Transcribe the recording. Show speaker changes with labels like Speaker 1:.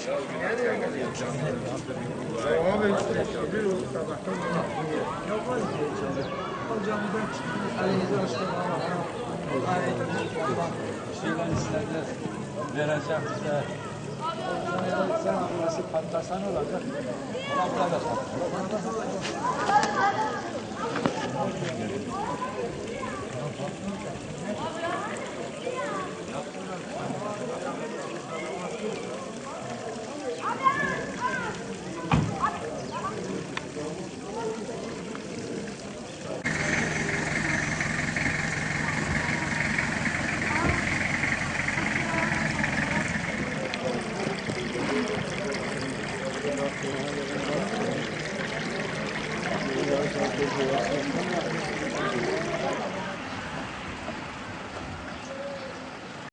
Speaker 1: Abi bir yolu sabahtan camiden çıktınız. Elinizi açtınız.
Speaker 2: Şeyler istediler. Vereceğim size. Sen burası patlasan olacak. Ona burada da patlar.